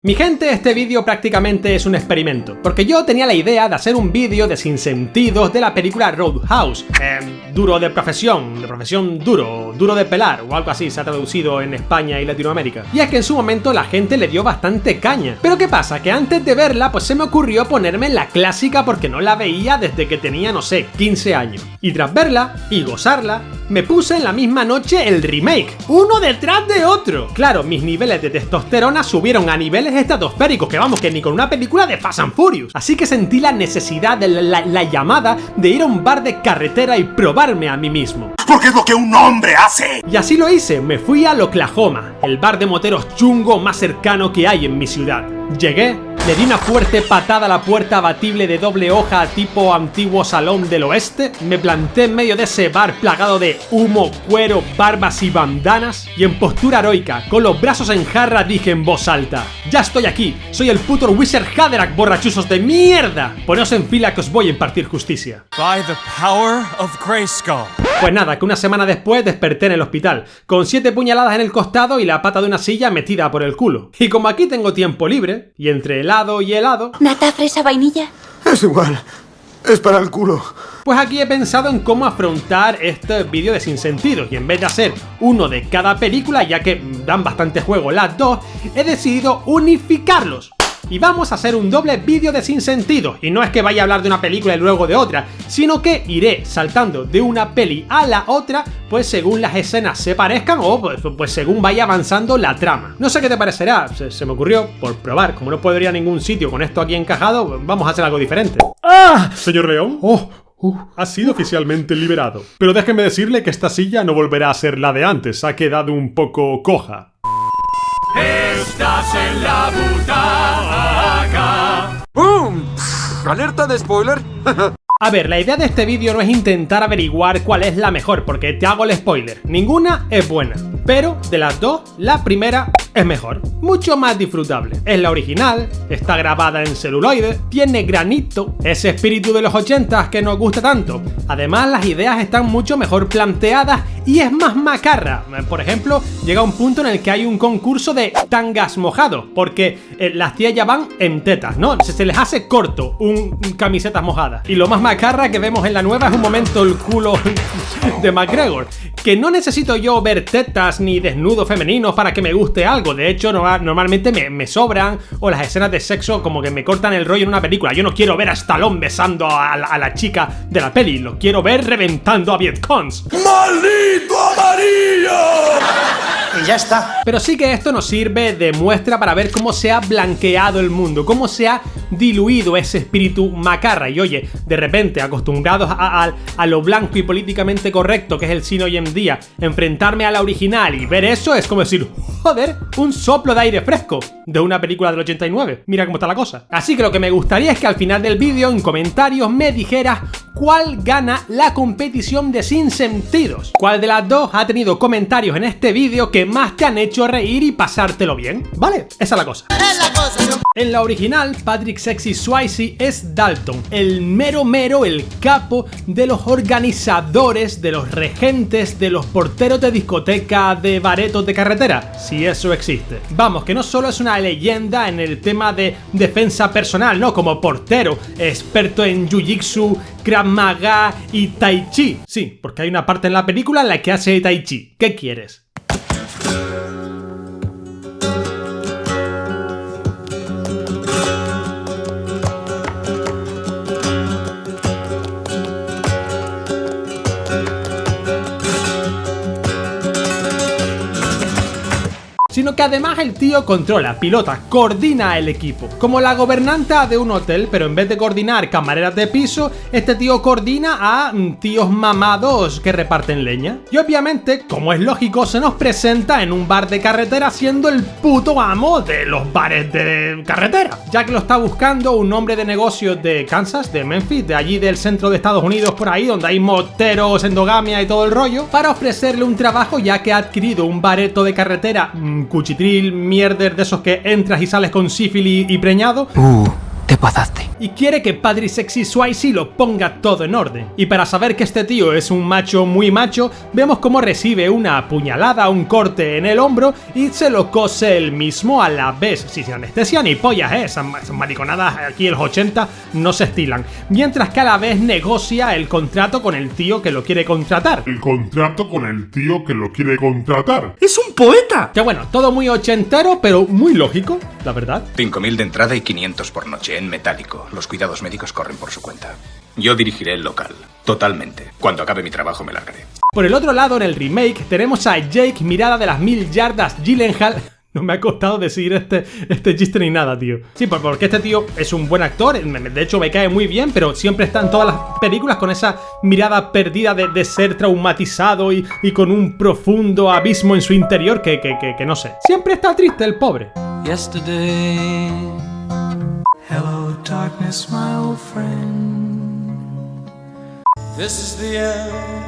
Mi gente, este vídeo prácticamente es un experimento, porque yo tenía la idea de hacer un vídeo de sinsentidos de la película Roadhouse, duro de profesión duro de pelar, o algo así se ha traducido en España y Latinoamérica. Y es que en su momento la gente le dio bastante caña. Pero ¿qué pasa? Que antes de verla, pues se me ocurrió ponerme la clásica porque no la veía desde que tenía, no sé, 15 años. Y tras verla y gozarla, me puse en la misma noche el remake, uno detrás de otro. Claro, mis niveles de testosterona subieron a niveles estratosféricos, que vamos, que ni con una película de Fast and Furious. Así que sentí la necesidad de la llamada de ir a un bar de carretera y probarme a mí mismo. Porque es lo que un hombre hace. Y así lo hice, me fui al Oklahoma, el bar de moteros chungo más cercano que hay en mi ciudad. Llegué, le di una fuerte patada a la puerta abatible de doble hoja tipo antiguo salón del oeste, me planté en medio de ese bar plagado de humo, cuero, barbas y bandanas, y en postura heroica, con los brazos en jarra, dije en voz alta: ¡Ya estoy aquí! ¡Soy el puto Wizard Haderach, borrachusos de mierda! Poneos en fila que os voy a impartir justicia. By the power of Grayskull. Pues nada, que una semana después desperté en el hospital, con 7 puñaladas en el costado y la pata de una silla metida por el culo. Y como aquí tengo tiempo libre, y entre helado y helado... ¿Nata, fresa, vainilla? Es igual. Es para el culo. Pues aquí he pensado en cómo afrontar este vídeo de sinsentidos, y en vez de hacer uno de cada película, ya que dan bastante juego las dos, he decidido unificarlos. Y vamos a hacer un doble vídeo de sinsentidos, y no es que vaya a hablar de una película y luego de otra, sino que iré saltando de una peli a la otra, pues según las escenas se parezcan o pues según vaya avanzando la trama. No sé qué te parecerá, se me ocurrió, por probar, como no puedo ir a ningún sitio con esto aquí encajado, vamos a hacer algo diferente. ¡Ah! Señor León, ha sido oficialmente liberado. Pero déjenme decirle que esta silla no volverá a ser la de antes, ha quedado un poco coja. Estás en la butaca. ¡Boom! ¿Alerta de spoiler? A ver, la idea de este vídeo no es intentar averiguar cuál es la mejor, porque te hago el spoiler. Ninguna es buena, pero de las dos, la primera es mejor, mucho más disfrutable. Es la original, está grabada en celuloide, tiene granito, ese espíritu de los 80s que nos gusta tanto. Además, las ideas están mucho mejor planteadas y es más macarra. Por ejemplo, llega un punto en el que hay un concurso de tangas mojados, porque las tías ya van en tetas, ¿no? Se les hace corto camisetas mojadas. Y lo más macarra que vemos en la nueva es un momento el culo de McGregor, que no necesito yo ver tetas ni desnudos femeninos para que me guste algo. De hecho, normalmente me sobran, o las escenas de sexo como que me cortan el rollo en una película. Yo no quiero ver a Stallone besando a la chica de la peli, lo quiero ver reventando a Vietcongs. ¡Maldito amarillo! Y ya está. Pero sí que esto nos sirve de muestra para ver cómo se ha blanqueado el mundo, cómo se ha diluido ese espíritu macarra. Y oye, de repente, acostumbrados a lo blanco y políticamente correcto que es el cine hoy en día, enfrentarme a la original y ver eso es como decir, joder, un soplo de aire fresco de una película del 89. Mira cómo está la cosa. Así que lo que me gustaría es que al final del vídeo, en comentarios, me dijeras cuál gana la competición de sinsentidos. ¿Cuál de las dos ha tenido comentarios en este vídeo que más te han hecho reír y pasártelo bien? ¿Vale? Esa es la cosa. En la original, Patrick Sexy Swayze es Dalton, el mero, el capo de los organizadores, de los regentes, de los porteros de discoteca, de baretos de carretera, si eso existe. Vamos, que no solo es una leyenda en el tema de defensa personal, ¿no? Como portero, experto en jiu-jitsu, Krav Maga y Tai Chi. Sí, porque hay una parte en la película en la que hace Tai Chi. ¿Qué quieres? Sino que además el tío controla, pilota, coordina el equipo. Como la gobernanta de un hotel, pero en vez de coordinar camareras de piso, este tío coordina a tíos mamados que reparten leña. Y obviamente, como es lógico, se nos presenta en un bar de carretera siendo el puto amo de los bares de carretera. Ya que lo está buscando un hombre de negocios de Kansas, de Memphis, de allí del centro de Estados Unidos, por ahí, donde hay moteros, endogamia y todo el rollo, para ofrecerle un trabajo ya que ha adquirido un bareto de carretera cuchitril, mierder de esos que entras y sales con sífilis y preñado. Te pasaste. y quiere que Patrick Sexy Swayze lo ponga todo en orden. Y para saber que este tío es un macho muy macho, vemos cómo recibe una puñalada, un corte en el hombro y se lo cose él mismo a la vez. Sin anestesia ni pollas, esas mariconadas aquí en los 80 no se estilan. Mientras que a la vez negocia el contrato con el tío que lo quiere contratar. ¡Es un poeta! Que bueno, todo muy ochentero, pero muy lógico, la verdad. 5.000 de entrada y 500 por noche, en metálico. Los cuidados médicos corren por su cuenta. Yo dirigiré el local, totalmente. Cuando acabe mi trabajo me largaré. Por el otro lado, en el remake, tenemos a Jake Mirada de las 1000 yardas Gyllenhaal. No me ha costado decir este chiste ni nada, tío. Sí, porque este tío es un buen actor, de hecho me cae muy bien, pero siempre está en todas las películas con esa mirada perdida de ser traumatizado y con un profundo abismo en su interior que no sé. Siempre está triste el pobre. Yesterday, hello darkness, my old friend. This is the end.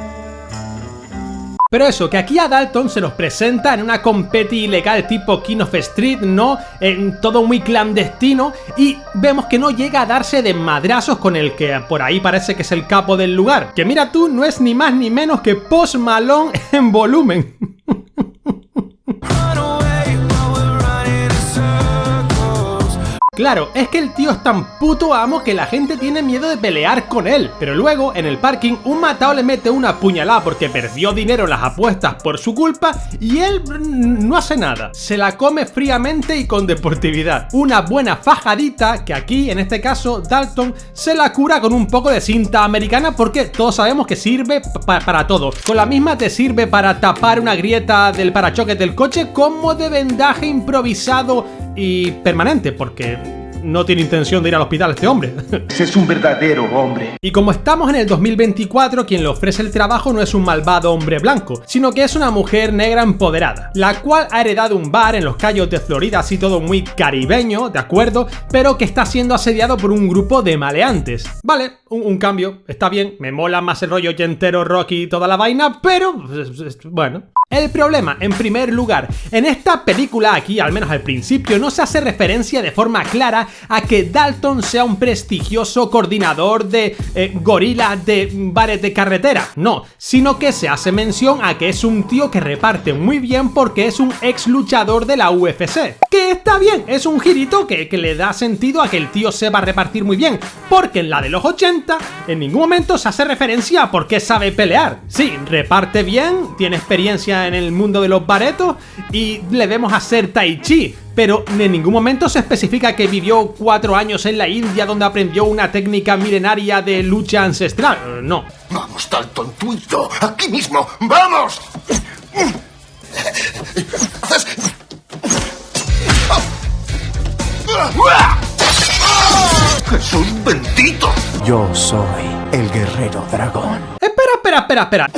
Pero eso, que aquí a Dalton se nos presenta en una competi ilegal tipo King of Street, ¿no? En todo muy clandestino, y vemos que no llega a darse de madrazos con el que por ahí parece que es el capo del lugar. Que mira tú, no es ni más ni menos que Post Malone en volumen. Claro, es que el tío es tan puto amo que la gente tiene miedo de pelear con él. Pero luego, en el parking, un matao le mete una puñalada porque perdió dinero en las apuestas por su culpa y él no hace nada. Se la come fríamente y con deportividad. Una buena fajadita que aquí, en este caso, Dalton se la cura con un poco de cinta americana porque todos sabemos que sirve para todo. Con la misma te sirve para tapar una grieta del parachoques del coche como de vendaje improvisado y permanente, porque no tiene intención de ir al hospital este hombre. Ese es un verdadero hombre. Y como estamos en el 2024, quien le ofrece el trabajo no es un malvado hombre blanco, sino que es una mujer negra empoderada, la cual ha heredado un bar en los Cayos de Florida, así todo muy caribeño, de acuerdo, pero que está siendo asediado por un grupo de maleantes. Vale, un cambio, está bien, me mola más el rollo ochentero, rock y toda la vaina, pero bueno. El problema, en primer lugar, en esta película aquí, al menos al principio, no se hace referencia de forma clara a que Dalton sea un prestigioso coordinador de gorilas de bares de carretera, no, sino que se hace mención a que es un tío que reparte muy bien porque es un ex luchador de la UFC. Que está bien, es un girito que le da sentido a que el tío sepa repartir muy bien, porque en la de los 80 en ningún momento se hace referencia a por qué sabe pelear. Sí, reparte bien, tiene experiencia en el mundo de los baretos y le vemos hacer tai chi, pero en ningún momento se especifica que vivió 4 años en la India donde aprendió una técnica milenaria de lucha ancestral. No. Vamos, Dalton, tú y yo, aquí mismo. ¡Vamos! ¡Jesús bendito! Yo soy el guerrero dragón. Espera.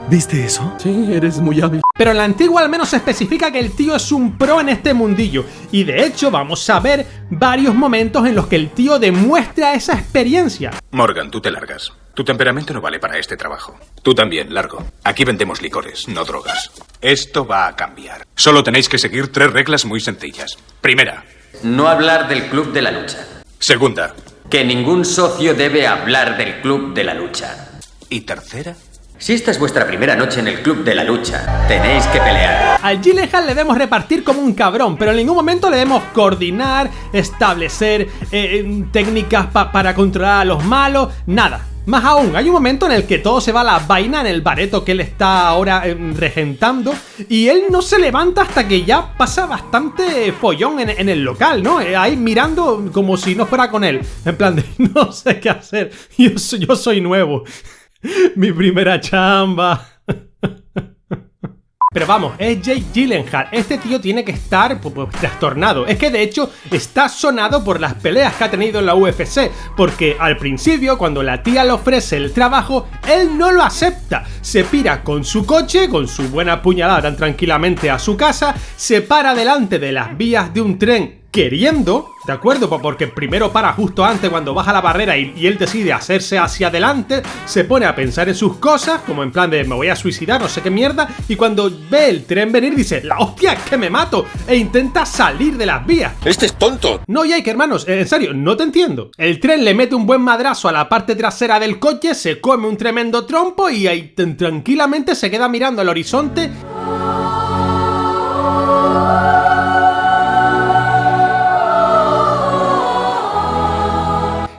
¿Viste eso? Sí, eres muy hábil. Pero en la antigua al menos se especifica que el tío es un pro en este mundillo, y de hecho vamos a ver varios momentos en los que el tío demuestra esa experiencia. Morgan, tú te largas. Tu temperamento no vale para este trabajo. Tú también, largo. Aquí vendemos licores, no drogas. Esto va a cambiar. Solo tenéis que seguir 3 reglas muy sencillas. Primera. No hablar del club de la lucha. Segunda. Que ningún socio debe hablar del club de la lucha. ¿Y tercera? Si esta es vuestra primera noche en el club de la lucha, tenéis que pelear. Al Gyllenhaal le debemos repartir como un cabrón, pero en ningún momento le debemos coordinar, establecer técnicas para controlar a los malos, nada. Más aún, hay un momento en el que todo se va a la vaina en el bareto que él está ahora regentando y él no se levanta hasta que ya pasa bastante follón en el local, ¿no? Ahí mirando como si no fuera con él, en plan de no sé qué hacer, yo soy nuevo, mi primera chamba. Pero vamos, es Jake Gyllenhaal, este tío tiene que estar trastornado. Es que de hecho está sonado por las peleas que ha tenido en la UFC, porque al principio cuando la tía le ofrece el trabajo, él no lo acepta. Se pira con su coche, con su buena puñalada tan tranquilamente a su casa, se para delante de las vías de un tren queriendo, ¿de acuerdo? Porque primero para justo antes cuando baja la barrera y él decide hacerse hacia adelante, se pone a pensar en sus cosas, como en plan de me voy a suicidar, no sé qué mierda, y cuando ve el tren venir dice, la hostia, es que me mato, e intenta salir de las vías. Este es tonto. No, Jake, hermanos, en serio, no te entiendo. El tren le mete un buen madrazo a la parte trasera del coche, se come un tremendo trompo y ahí tranquilamente se queda mirando al horizonte.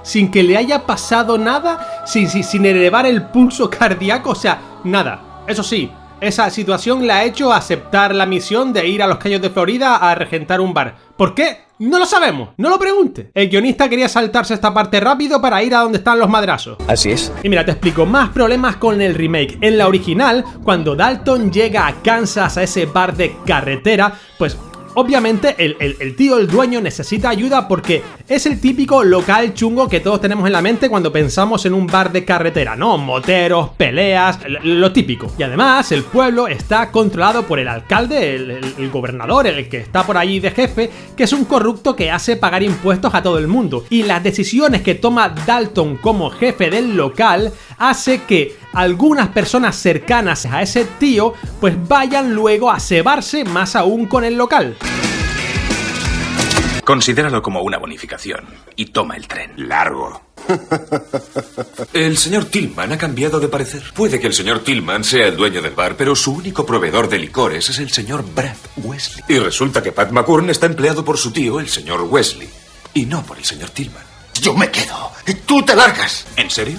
Sin que le haya pasado nada, sin elevar el pulso cardíaco, o sea, nada. Eso sí, esa situación la ha hecho aceptar la misión de ir a los Cayos de Florida a regentar un bar. ¿Por qué? No lo sabemos, no lo pregunte. El guionista quería saltarse esta parte rápido para ir a donde están los madrazos. Así es. Y mira, te explico, más problemas con el remake. En la original, cuando Dalton llega a Kansas a ese bar de carretera, pues obviamente el tío, el dueño, necesita ayuda porque es el típico local chungo que todos tenemos en la mente cuando pensamos en un bar de carretera, ¿no? Moteros, peleas, lo típico. Y además el pueblo está controlado por el alcalde, el gobernador, el que está por ahí de jefe, que es un corrupto que hace pagar impuestos a todo el mundo. Y las decisiones que toma Dalton como jefe del local hace que algunas personas cercanas a ese tío pues vayan luego a cebarse más aún con el local. Considéralo como una bonificación y toma el tren. Largo. El señor Tillman ha cambiado de parecer. Puede que el señor Tillman sea el dueño del bar, pero su único proveedor de licores es el señor Brad Wesley. Y resulta que Pat McCurn está empleado por su tío, el señor Wesley, y no por el señor Tillman. Yo me quedo. Tú te largas. ¿En serio?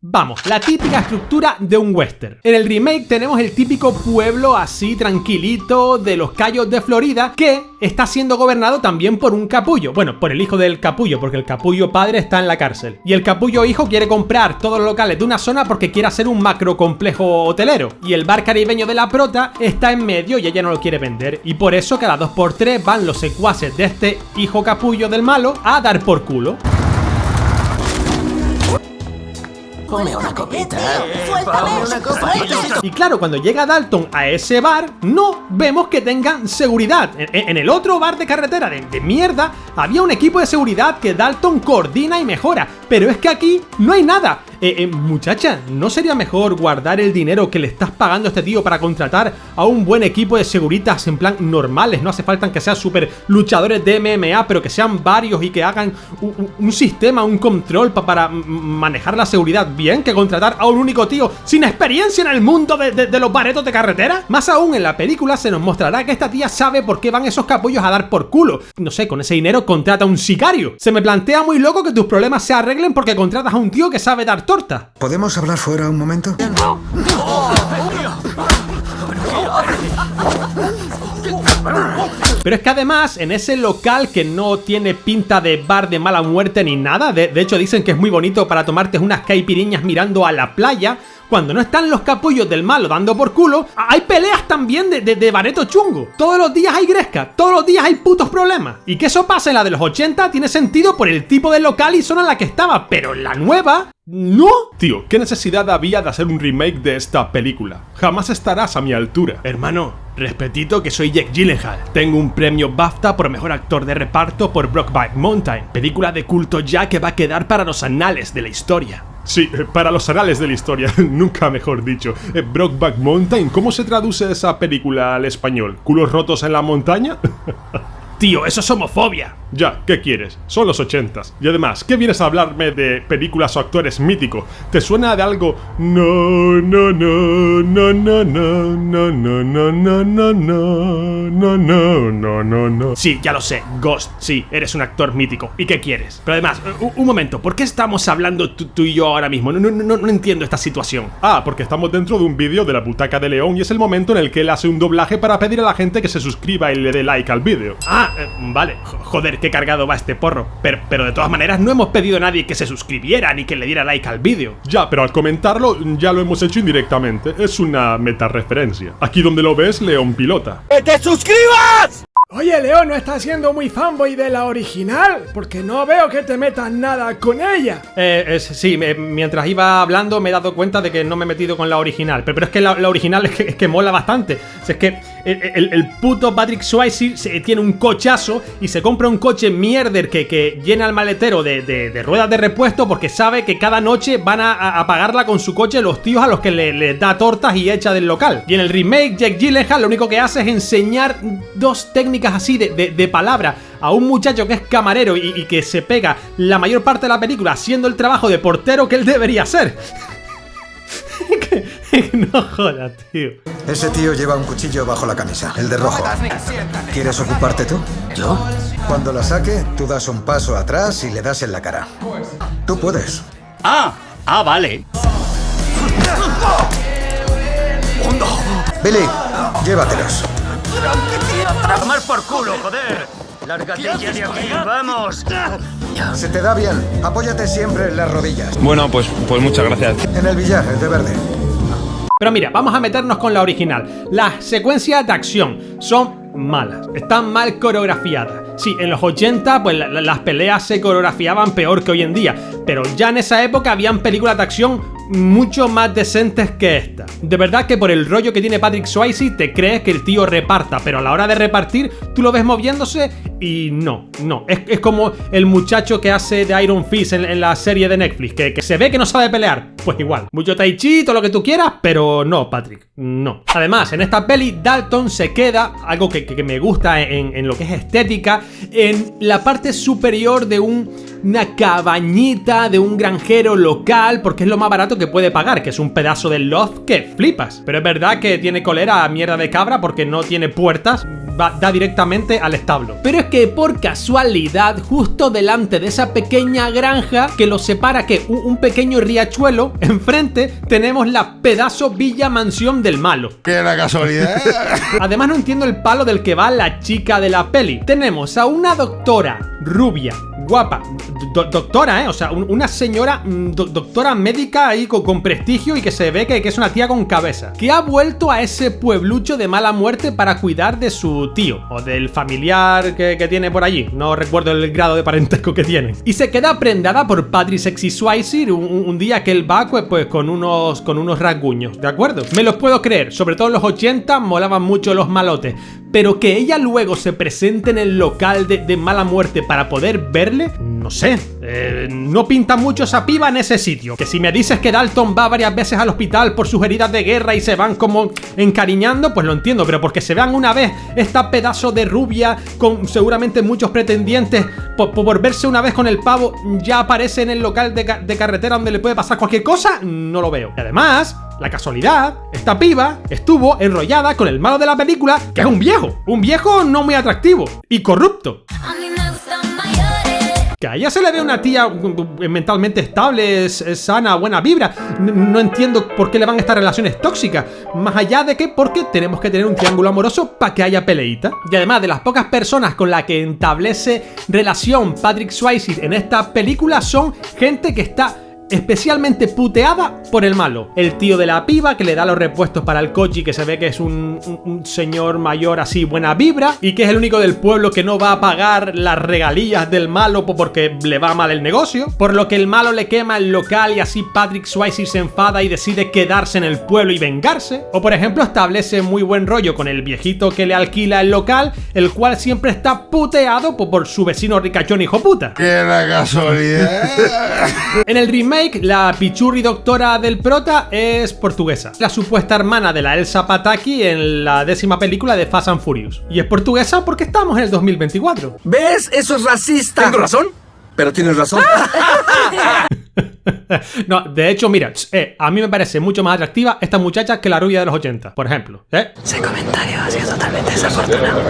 Vamos, la típica estructura de un western. En el remake tenemos el típico pueblo así tranquilito de los Cayos de Florida que está siendo gobernado también por un capullo. Bueno, por el hijo del capullo, porque el capullo padre está en la cárcel. Y el capullo hijo quiere comprar todos los locales de una zona porque quiere hacer un macro complejo hotelero. Y el bar caribeño de la prota está en medio y ella no lo quiere vender. Y por eso cada 2x3 van los secuaces de este hijo capullo del malo a dar por culo. Ponme una copita. Suéltame una copa. Y claro, cuando llega Dalton a ese bar, no vemos que tengan seguridad. En el otro bar de carretera de mierda, había un equipo de seguridad que Dalton coordina y mejora. Pero es que aquí no hay nada. Muchacha, ¿no sería mejor guardar el dinero que le estás pagando a este tío para contratar a un buen equipo de seguritas en plan normales? No hace falta que sean super luchadores de MMA, pero que sean varios y que hagan un sistema, un control para manejar la seguridad bien, que contratar a un único tío sin experiencia en el mundo de los baretos de carretera. Más aún, en la película se nos mostrará que esta tía sabe por qué van esos capullos a dar por culo. No sé, con ese dinero contrata a un sicario. Se me plantea muy loco que tus problemas se arreglen porque contratas a un tío que sabe dar torta. ¿Podemos hablar fuera un momento? Pero es que además, en ese local que no tiene pinta de bar de mala muerte ni nada, de hecho dicen que es muy bonito para tomarte unas caipiriñas mirando a la playa, cuando no están los capullos del malo dando por culo, hay peleas también de bareto chungo. Todos los días hay gresca, todos los días hay putos problemas. Y que eso pase en la de los 80 tiene sentido por el tipo de local y zona en la que estaba, pero en la nueva... ¡no! Tío, ¿qué necesidad había de hacer un remake de esta película? Jamás estarás a mi altura. Hermano, respetito que soy Jake Gyllenhaal. Tengo un premio BAFTA por mejor actor de reparto por Brokeback Mountain, película de culto ya que va a quedar para los anales de la historia. Sí, para los anales de la historia, nunca mejor dicho. Brokeback Mountain, ¿cómo se traduce esa película al español? ¿Culos rotos en la montaña? Tío, eso es homofobia. Ya, ¿qué quieres? Son los 80s. Y además, ¿qué vienes a hablarme de películas o actores míticos? ¿Te suena de algo? No, no, no, no, no, no, no, no, no, no, no, no, no, no, no, no. Sí, ya lo sé, Ghost, sí, eres un actor mítico. ¿Y qué quieres? Pero además, un momento, ¿por qué estamos hablando tú y yo ahora mismo? No entiendo esta situación. Ah, porque estamos dentro de un vídeo de la Butaca de León y es el momento en el que él hace un doblaje para pedir a la gente que se suscriba y le dé like al vídeo. Vale, joder, qué cargado va este porro. Pero de todas maneras no hemos pedido a nadie que se suscribiera ni que le diera like al vídeo. Ya, pero al comentarlo ya lo hemos hecho indirectamente. Es una metareferencia. Aquí donde lo ves, León pilota. ¡Que te suscribas! Oye, León, ¿no estás siendo muy fanboy de la original? Porque no veo que te metas nada con ella. Sí, mientras iba hablando me he dado cuenta de que no me he metido con la original. Pero es que la original es que mola bastante. Es que el puto Patrick Swayze tiene un cochazo y se compra un coche mierder que llena el maletero de ruedas de repuesto porque sabe que cada noche van a pagarla con su coche los tíos a los que le da tortas y echa del local. Y en el remake, Jake Gyllenhaal lo único que hace es enseñar dos técnicas así de palabra a un muchacho que es camarero y que se pega la mayor parte de la película haciendo el trabajo de portero que él debería hacer. No jodas, tío. Ese tío lleva un cuchillo bajo la camisa, el de rojo. ¿Quieres ocuparte tú? ¿Yo? Cuando la saque, tú das un paso atrás y le das en la cara. Tú puedes. Vale. Billy, llévatelos. ¡A tomar por culo, joder! ¡Lárgate ya de aquí! ¡Vamos! Se te da bien. Apóyate siempre en las rodillas. Bueno, pues muchas gracias. En el billar, el de verde. Pero mira, vamos a meternos con la original. Las secuencias de acción son malas, están mal coreografiadas. Sí, en los 80 pues las peleas se coreografiaban peor que hoy en día, pero ya en esa época habían películas de acción mucho más decentes que esta. De verdad que por el rollo que tiene Patrick Swayze te crees que el tío reparta, pero a la hora de repartir tú lo ves moviéndose y no. Es como el muchacho que hace de Iron Fist en la serie de Netflix, que se ve que no sabe pelear. Pues igual, mucho tai chi, todo lo que tú quieras, pero no, Patrick, no. Además, en esta peli Dalton se queda, algo que me gusta en lo que es estética, en la parte superior de una cabañita de un granjero local, porque es lo más barato que puede pagar, que es un pedazo de loft que flipas. Pero es verdad que tiene colera a mierda de cabra porque no tiene puertas, da directamente al establo. Pero es que por casualidad, justo delante de esa pequeña granja que lo separa, que un pequeño riachuelo, enfrente tenemos la pedazo villa mansión del malo. ¡Qué la casualidad! Además no entiendo el palo del que va la chica de la peli. Tenemos a una doctora rubia, guapa, doctora, o sea, una señora doctora médica ahí con prestigio y que se ve que es una tía con cabeza, que ha vuelto a ese pueblucho de mala muerte para cuidar de su tío o del familiar que tiene por allí, no recuerdo el grado de parentesco que tiene, y se queda prendada por Patrick Sexy Swayze un día que él va pues con unos rasguños, ¿de acuerdo? Me los puedo creer, sobre todo en los 80 molaban mucho los malotes, pero que ella luego se presente en el local de mala muerte para poder verle, no sé, no pinta mucho esa piba en ese sitio. Que si me dices que Dalton va varias veces al hospital por sus heridas de guerra y se van como encariñando, pues lo entiendo, pero porque se vean una vez esta pedazo de rubia con seguramente muchos pretendientes por verse una vez con el pavo, ya aparece en el local de carretera donde le puede pasar cualquier cosa, no lo veo. Y además, la casualidad, esta piba estuvo enrollada con el malo de la película, que es un viejo no muy atractivo y corrupto. Que a ella se le ve una tía mentalmente estable, sana, buena vibra. No entiendo por qué le van estas relaciones tóxicas. Más allá de que porque tenemos que tener un triángulo amoroso para que haya peleita. Y además, de las pocas personas con las que establece relación Patrick Swayze en esta película son gente que está especialmente puteada por el malo. El tío de la piba que le da los repuestos para el coche y que se ve que es un señor mayor así buena vibra y que es el único del pueblo que no va a pagar las regalías del malo porque le va mal el negocio, por lo que el malo le quema el local y así Patrick Swayze se enfada y decide quedarse en el pueblo y vengarse. O por ejemplo establece muy buen rollo con el viejito que le alquila el local, el cual siempre está puteado por su vecino ricachón hijo puta. ¡Qué la casualidad! En el remake, la pichurri doctora del prota es portuguesa, la supuesta hermana de la Elsa Pataki en la 10ª película de Fast and Furious. Y es portuguesa porque estamos en el 2024. ¿Ves? Eso es racista. ¿Tengo razón? Pero tienes razón. No, de hecho, mira, a mí me parece mucho más atractiva esta muchacha que la rubia de los 80, por ejemplo. Ese comentario ha sido totalmente desafortunado.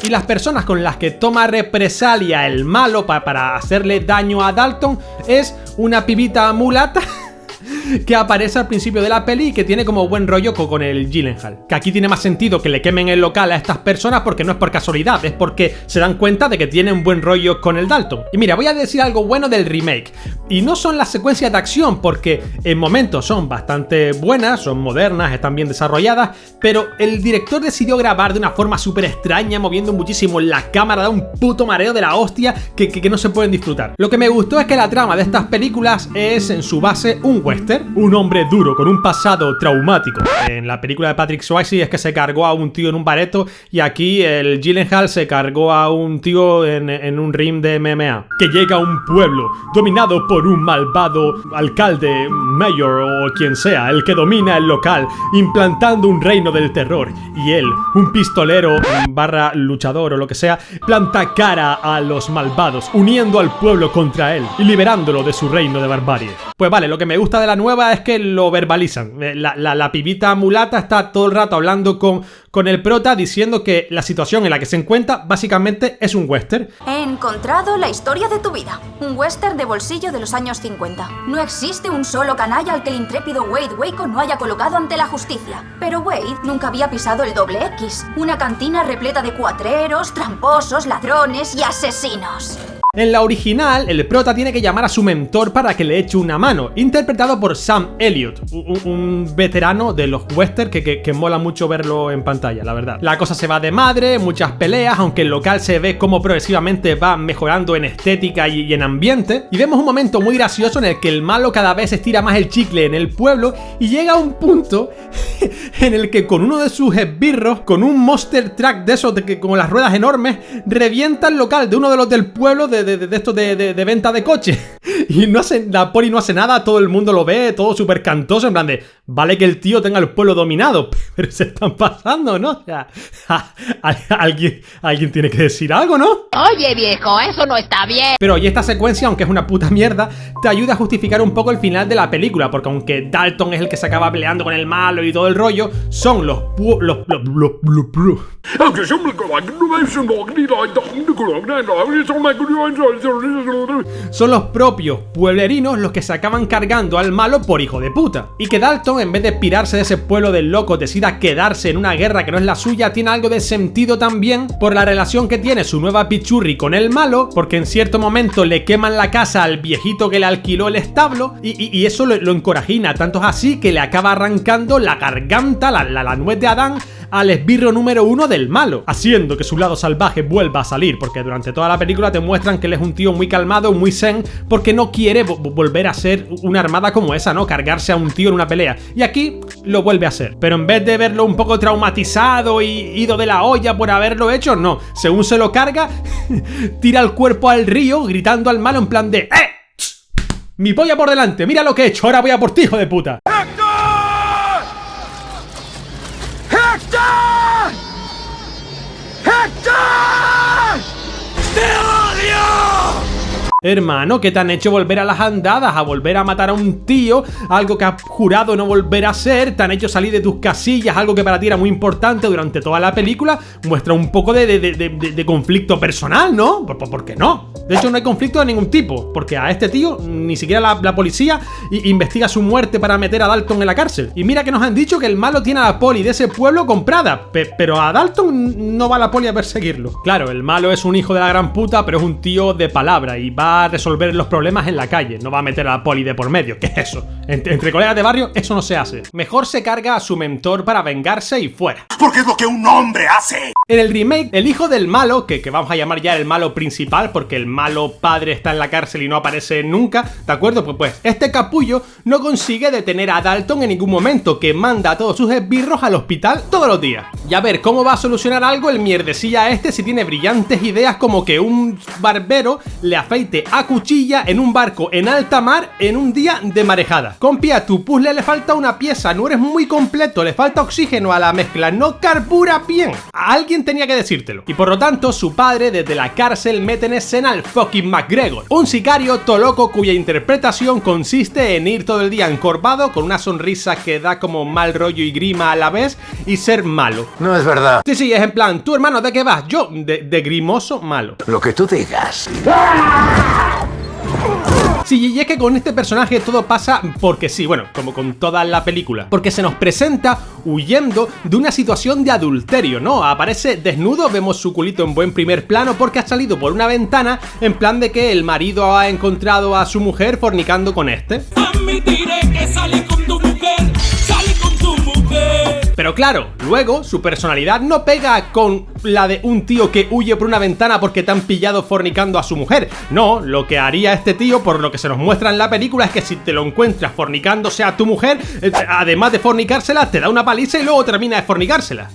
Y las personas con las que toma represalia el malo para hacerle daño a Dalton es una pibita mulata que aparece al principio de la peli y que tiene como buen rollo con el Gyllenhaal. Que aquí tiene más sentido que le quemen el local a estas personas porque no es por casualidad, es porque se dan cuenta de que tienen buen rollo con el Dalton. Y mira, voy a decir algo bueno del remake. Y no son las secuencias de acción porque en momentos son bastante buenas, son modernas, están bien desarrolladas, pero el director decidió grabar de una forma súper extraña, moviendo muchísimo la cámara, da un puto mareo de la hostia que no se pueden disfrutar. Lo que me gustó es que la trama de estas películas es en su base un western. western, un hombre duro con un pasado traumático. En la película de Patrick Swayze es que se cargó a un tío en un bareto, y aquí el Gyllenhaal se cargó a un tío en un ring de MMA. Que llega a un pueblo dominado por un malvado alcalde, mayor o quien sea, el que domina el local, implantando un reino del terror, y él, un pistolero / luchador o lo que sea, planta cara a los malvados, uniendo al pueblo contra él y liberándolo de su reino de barbarie. Pues vale, lo que me gusta de la nueva es que lo verbalizan. La pibita mulata está todo el rato hablando con el prota, diciendo que la situación en la que se encuentra básicamente es un western. He encontrado la historia de tu vida. Un western de bolsillo de los años 50. No existe un solo canalla al que el intrépido Wade Waco no haya colocado ante la justicia. Pero Wade nunca había pisado el doble X. Una cantina repleta de cuatreros, tramposos, ladrones y asesinos. En la original, el prota tiene que llamar a su mentor para que le eche una mano, interpretado por Sam Elliott, un veterano de los western que mola mucho verlo en pantalla, la verdad. La cosa se va de madre, muchas peleas, aunque el local se ve como progresivamente va mejorando en estética y en ambiente. Y vemos un momento muy gracioso en el que el malo cada vez estira más el chicle en el pueblo y llega a un punto en el que con uno de sus esbirros, con un monster truck de esos con las ruedas enormes, revienta el local de uno de los del pueblo de estos de venta de coches. Y la poli no hace nada, todo el mundo lo ve, todo súper cantoso, en plan de, vale que el tío tenga el pueblo dominado, pero se están pasando, ¿no? O sea, alguien tiene que decir algo, ¿no? Oye, viejo, eso no está bien. Pero y esta secuencia, aunque es una puta mierda, te ayuda a justificar un poco el final de la película, porque aunque Dalton es el que se acaba peleando con el malo y todo el rollo, son son los propios pueblerinos los que se acaban cargando al malo por hijo de puta. Y que Dalton, en vez de pirarse de ese pueblo del loco, decida quedarse en una guerra que no es la suya, tiene algo de sentido también por la relación que tiene su nueva pichurri con el malo, porque en cierto momento le queman la casa al viejito que le alquiló el establo, y eso lo encorajina, tanto es así que le acaba arrancando la garganta, la nuez de Adán, al esbirro número 1 del malo, haciendo que su lado salvaje vuelva a salir, porque durante toda la película te muestran que él es un tío muy calmado, muy zen, porque no quiere volver a ser una armada como esa, ¿no? Cargarse a un tío en una pelea. Y aquí lo vuelve a hacer. Pero en vez de verlo un poco traumatizado y ido de la olla por haberlo hecho, no. Según se lo carga, tira el cuerpo al río, gritando al malo en plan de mi polla por delante, mira lo que he hecho, ahora voy a por ti, hijo de puta. Hermano, ¿qué te han hecho volver a las andadas? A volver a matar a un tío, algo que has jurado no volver a hacer. Te han hecho salir de tus casillas, algo que para ti era muy importante durante toda la película. Muestra un poco de conflicto personal, ¿no? ¿Por qué no? De hecho, no hay conflicto de ningún tipo, porque a este tío ni siquiera la policía investiga su muerte para meter a Dalton en la cárcel. Y mira que nos han dicho que el malo tiene a la poli de ese pueblo comprada, pero a Dalton no va la poli a perseguirlo. Claro, el malo es un hijo de la gran puta, pero es un tío de palabra y va a resolver los problemas en la calle, no va a meter a la poli de por medio. ¿Qué es eso? Entre colegas de barrio eso no se hace. Mejor se carga a su mentor para vengarse y fuera. Porque es lo que un hombre hace. En el remake, el hijo del malo, que vamos a llamar ya el malo principal, porque el malo padre está en la cárcel y no aparece nunca, ¿de acuerdo? Pues este capullo no consigue detener a Dalton en ningún momento, que manda a todos sus esbirros al hospital todos los días. Y a ver, ¿cómo va a solucionar algo el mierdecilla este si tiene brillantes ideas como que un barbero le afeite a cuchilla en un barco en alta mar en un día de marejada? Compi, a tu puzzle le falta una pieza, no eres muy completo, le falta oxígeno a la mezcla, no carbura bien. Alguien tenía que decírtelo. Y por lo tanto, su padre desde la cárcel mete en escena al fucking McGregor, un sicario todo loco cuya interpretación consiste en ir todo el día encorvado con una sonrisa que da como mal rollo y grima a la vez y ser malo. No es verdad. Sí, es en plan, tú hermano, ¿de qué vas? Yo, de grimoso malo. Lo que tú digas. Sí, y es que con este personaje todo pasa porque sí, bueno, como con toda la película. Porque se nos presenta huyendo de una situación de adulterio, ¿no? Aparece desnudo, vemos su culito en buen primer plano porque ha salido por una ventana en plan de que el marido ha encontrado a su mujer fornicando con este. Admitiré que salí con tu mujer, salí con tu mujer. Pero claro, luego su personalidad no pega con la de un tío que huye por una ventana porque te han pillado fornicando a su mujer. No, lo que haría este tío, por lo que se nos muestra en la película, es que si te lo encuentras fornicándose a tu mujer, además de fornicársela, te da una paliza y luego termina de fornicársela.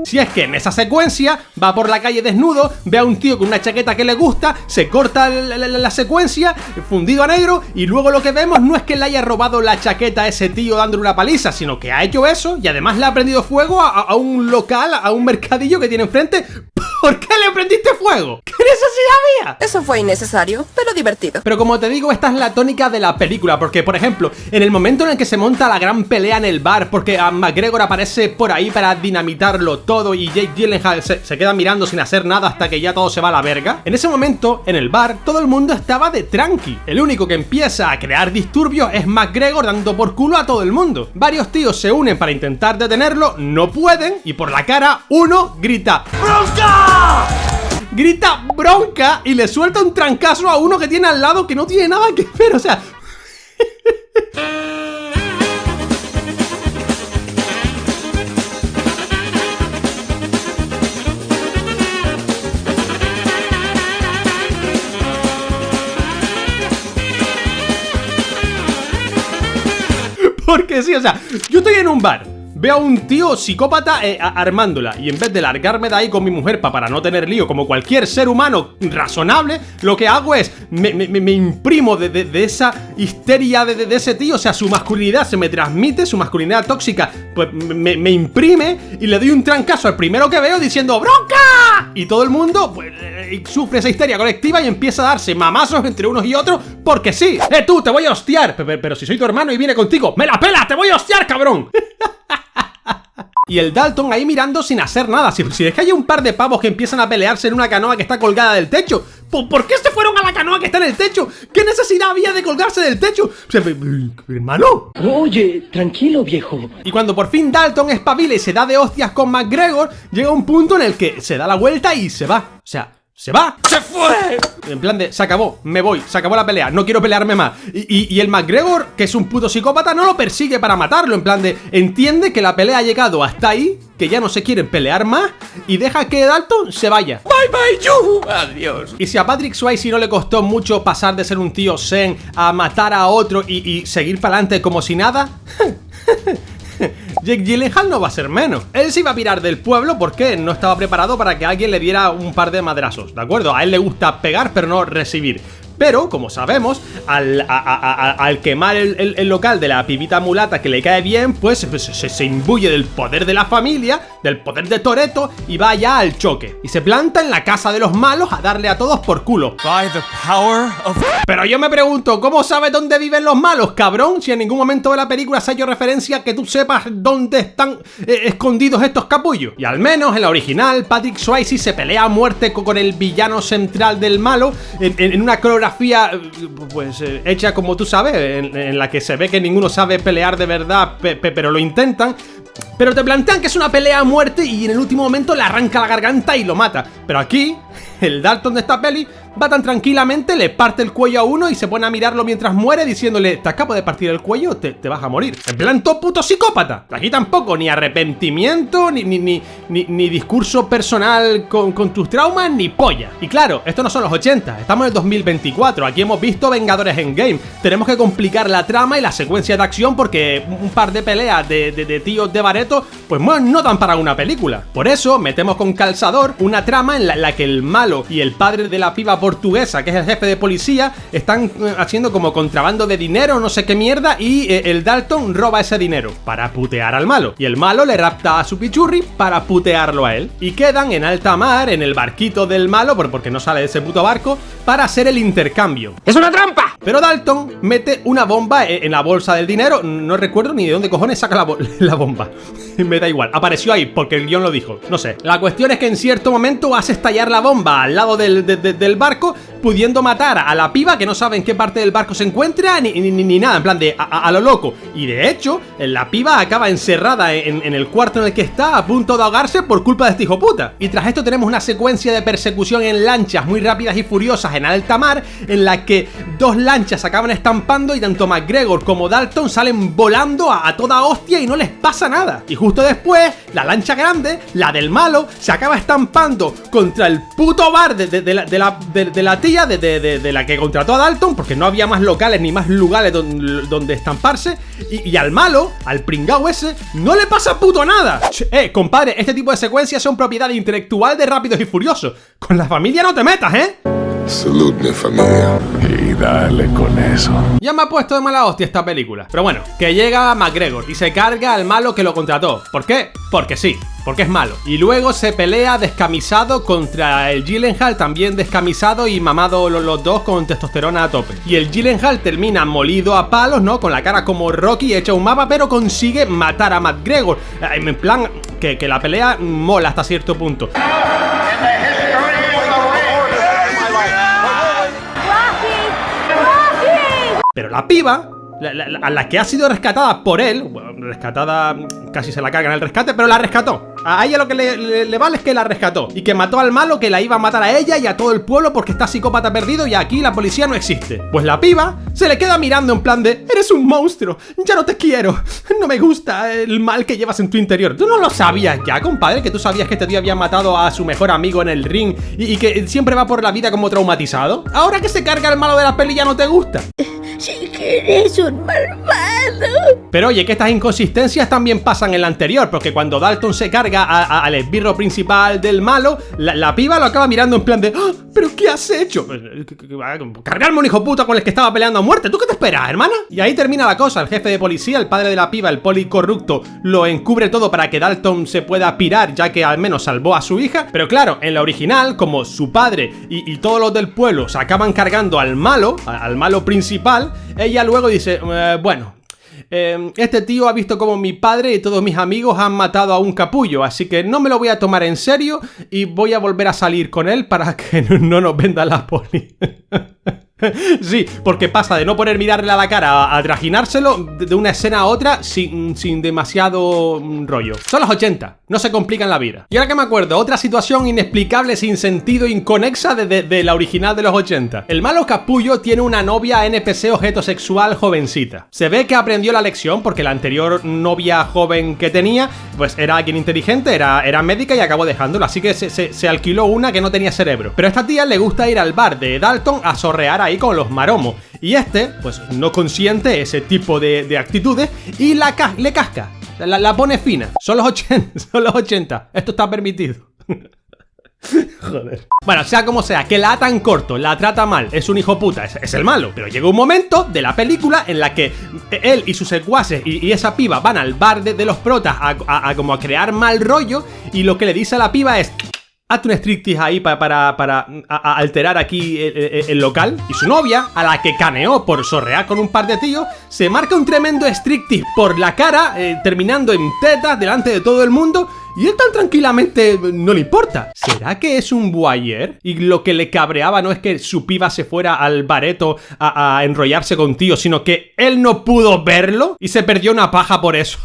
Si es que en esa secuencia va por la calle desnudo, ve a un tío con una chaqueta que le gusta, se corta la secuencia, fundido a negro, y luego lo que vemos no es que le haya robado la chaqueta a ese tío dándole una paliza, sino que ha hecho eso y además le ha prendido fuego a un local, a un mercadillo que tiene enfrente. ¿Por qué le prendiste fuego? ¿Qué necesidad había? Eso fue innecesario, pero divertido. Pero como te digo, esta es la tónica de la película, porque por ejemplo, en el momento en el que se monta la gran pelea en el bar, porque a McGregor aparece por ahí para dinamitarlo todo y Jake Gyllenhaal se queda mirando sin hacer nada hasta que ya todo se va a la verga, en ese momento, en el bar, todo el mundo estaba de tranqui. El único que empieza a crear disturbios es McGregor dando por culo a todo el mundo. Varios tíos se unen para intentar detenerlo, no pueden, y por la cara, uno grita ¡Bronca! Grita bronca y le suelta un trancazo a uno que tiene al lado que no tiene nada que ver, o sea... Porque sí, o sea, yo estoy en un bar, veo a un tío psicópata armándola, y en vez de largarme de ahí con mi mujer para no tener lío como cualquier ser humano razonable, lo que hago es me imprimo de esa histeria de ese tío. O sea, su masculinidad se me transmite, su masculinidad tóxica pues me imprime, y le doy un trancazo al primero que veo diciendo ¡bronca! Y todo el mundo pues sufre esa histeria colectiva y empieza a darse mamazos entre unos y otros porque sí. Tú, te voy a hostiar, pero si soy tu hermano y viene contigo, ¡me la pelas! ¡Te voy a hostiar, cabrón! Y el Dalton ahí mirando sin hacer nada. Si es que hay un par de pavos que empiezan a pelearse en una canoa que está colgada del techo, ¿por qué se fueron a la canoa que está en el techo? ¿Qué necesidad había de colgarse del techo? O sea, hermano. Oye, tranquilo, viejo. Y cuando por fin Dalton espabila y se da de hostias con McGregor, llega un punto en el que se da la vuelta y se va. O sea, ¡se va! ¡Se fue! En plan de, se acabó, me voy, se acabó la pelea, no quiero pelearme más. Y el McGregor, que es un puto psicópata, no lo persigue para matarlo. En plan de, entiende que la pelea ha llegado hasta ahí, que ya no se quieren pelear más, y deja que Dalton se vaya. ¡Bye, bye, you! ¡Adiós! Y si a Patrick Swayze no le costó mucho pasar de ser un tío zen a matar a otro y seguir para adelante como si nada... Jake Gyllenhaal no va a ser menos. Él se iba a pirar del pueblo porque no estaba preparado para que alguien le diera un par de madrazos, ¿de acuerdo? A él le gusta pegar pero no recibir. Pero, como sabemos, al quemar el local de la pibita mulata que le cae bien, pues se imbuye del poder de la familia, del poder de Toretto, y va ya al choque. Y se planta en la casa de los malos a darle a todos por culo. Pero yo me pregunto, ¿cómo sabes dónde viven los malos, cabrón? Si en ningún momento de la película se ha hecho referencia a que tú sepas dónde están escondidos estos capullos. Y al menos en la original, Patrick Swayze se pelea a muerte con el villano central del malo en una coreografía pues hecha como tú sabes, en la que se ve que ninguno sabe pelear de verdad, pero lo intentan. Pero te plantean que es una pelea a muerte y en el último momento le arranca la garganta y lo mata. Pero aquí, el Dalton de esta peli va tan tranquilamente, le parte el cuello a uno y se pone a mirarlo mientras muere diciéndole, te acabo de partir el cuello, te vas a morir. En plan, todo puto psicópata. Aquí tampoco, ni arrepentimiento, ni discurso personal con tus traumas, ni polla. Y claro, esto no son los 80, estamos en el 2024, aquí hemos visto Vengadores Endgame. Tenemos que complicar la trama y la secuencia de acción porque un par de peleas de tíos de bareto, pues no dan para una película. Por eso metemos con calzador una trama en la que el malo y el padre de la piba portuguesa, que es el jefe de policía, están haciendo como contrabando de dinero, no sé qué mierda, y el Dalton roba ese dinero para putear al malo, y el malo le rapta a su pichurri para putearlo a él, y quedan en alta mar, en el barquito del malo, porque no sale de ese puto barco, para hacer el intercambio. ¡Es una trampa! Pero Dalton mete una bomba en la bolsa del dinero, no recuerdo ni de dónde cojones saca la bomba. Me da igual, apareció ahí porque el guión lo dijo, no sé. La cuestión es que en cierto momento hace estallar la bomba al lado del barco, barco, pudiendo matar a la piba que no sabe en qué parte del barco se encuentra ni nada, en plan de a lo loco. Y de hecho, la piba acaba encerrada en el cuarto en el que está, a punto de ahogarse por culpa de este hijo puta. Y tras esto tenemos una secuencia de persecución en lanchas muy rápidas y furiosas en alta mar, en la que dos lanchas se acaban estampando y tanto McGregor como Dalton salen volando a toda hostia y no les pasa nada. Y justo después, la lancha grande, la del malo, se acaba estampando contra el puto bar de la tía, de la que contrató a Dalton, porque no había más locales ni más lugares donde estamparse. Y al malo, al pringao ese, no le pasa puto nada. Compadre, este tipo de secuencias son propiedad intelectual de Rápidos y Furiosos. Con la familia no te metas, Salud, mi familia. Y dale con eso. Ya me ha puesto de mala hostia esta película. Pero bueno, que llega McGregor y se carga al malo que lo contrató. ¿Por qué? Porque sí, porque es malo. Y luego se pelea descamisado contra el Gyllenhaal, también descamisado y mamado los dos con testosterona a tope. Y el Gyllenhaal termina molido a palos, ¿no? Con la cara como Rocky, hecha un mapa, pero consigue matar a McGregor. En plan, que la pelea mola hasta cierto punto. Pero la piba, la que ha sido rescatada por él, bueno, rescatada, casi se la carga en el rescate, pero la rescató. A ella lo que le vale es que la rescató y que mató al malo que la iba a matar a ella y a todo el pueblo porque está psicópata perdido y aquí la policía no existe. Pues la piba se le queda mirando en plan de: eres un monstruo, ya no te quiero, no me gusta el mal que llevas en tu interior. ¿Tú no lo sabías ya, compadre? Que tú sabías que este tío había matado a su mejor amigo en el ring y que siempre va por la vida como traumatizado. Ahora que se carga el malo de la peli ya no te gusta. Sí que eres un malvado. Pero oye, que estas inconsistencias también pasan en la anterior, porque cuando Dalton se carga al esbirro principal del malo, la piba lo acaba mirando en plan de: ¡oh, pero qué has hecho! Cargarme un hijo puta con el que estaba peleando a muerte. ¿Tú qué te esperas, hermana? Y ahí termina la cosa. El jefe de policía, el padre de la piba, el poli corrupto, lo encubre todo para que Dalton se pueda pirar, ya que al menos salvó a su hija. Pero claro, en la original, como su padre y todos los del pueblo se acaban cargando al malo principal, ella luego dice: bueno, este tío ha visto como mi padre y todos mis amigos han matado a un capullo, así que no me lo voy a tomar en serio y voy a volver a salir con él para que no nos venda la poli. Sí, porque pasa de no poder mirarle a la cara a trajinárselo de una escena a otra sin demasiado rollo. Son los 80, no se complican la vida. Y ahora que me acuerdo, otra situación inexplicable, sin sentido, inconexa de la original de los 80. El malo capullo tiene una novia NPC objeto sexual jovencita. Se ve que aprendió la lección porque la anterior novia joven que tenía pues era alguien inteligente, era médica y acabó dejándolo, así que se alquiló una que no tenía cerebro. Pero a esta tía le gusta ir al bar de Dalton a sorrear ahí con los maromos. Y pues no consiente ese tipo de actitudes y le casca, la pone fina. Son los 80, esto está permitido. Joder. Bueno, sea como sea, que la ata en corto, la trata mal, es un hijo puta, es el malo. Pero llega un momento de la película en la que él y sus secuaces y esa piba van al bar de los protas como a crear mal rollo, y lo que le dice a la piba es: hazte un striptease ahí para alterar aquí el local. Y su novia, a la que caneó por sorrear con un par de tíos, se marca un tremendo striptease por la cara, terminando en tetas delante de todo el mundo. Y él tan tranquilamente no le importa. ¿Será que es un voyeur? Y lo que le cabreaba no es que su piba se fuera al bareto a enrollarse con tíos, sino que él no pudo verlo y se perdió una paja por eso.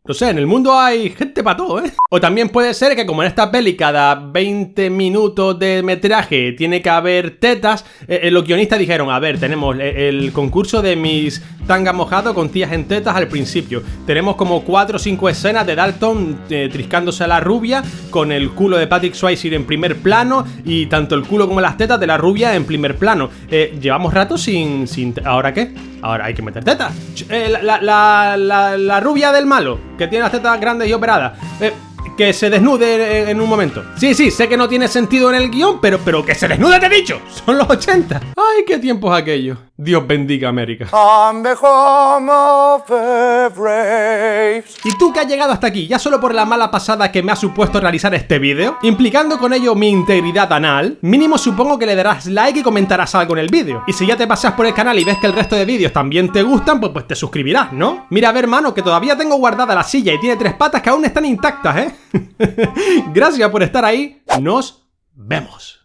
No sé, en el mundo hay gente para todo, ¿eh? O también puede ser que como en esta peli cada 20 minutos de metraje tiene que haber tetas, los guionistas dijeron: a ver, tenemos el concurso de Miss Tanga Mojado con tías en tetas al principio. Tenemos como 4 o 5 escenas de Dalton triscándose a la rubia, con el culo de Patrick Swayze en primer plano y tanto el culo como las tetas de la rubia en primer plano. Llevamos rato sin... ¿Ahora qué? Ahora hay que meter tetas. La rubia del malo, que tiene las tetas grandes y operadas, que se desnude en un momento. Sí, sé que no tiene sentido en el guión, pero que se desnude, te he dicho. Son los 80. Ay, qué tiempos aquellos. Dios bendiga América. I'm the home of the braves. ¿Y tú que has llegado hasta aquí, ya solo por la mala pasada que me ha supuesto realizar este vídeo, implicando con ello mi integridad anal? Mínimo supongo que le darás like y comentarás algo en el vídeo. Y si ya te pasas por el canal y ves que el resto de vídeos también te gustan, pues te suscribirás, ¿no? Mira, a ver, mano, que todavía tengo guardada la silla y tiene 3 patas que aún están intactas, ¿eh? Gracias por estar ahí. Nos vemos.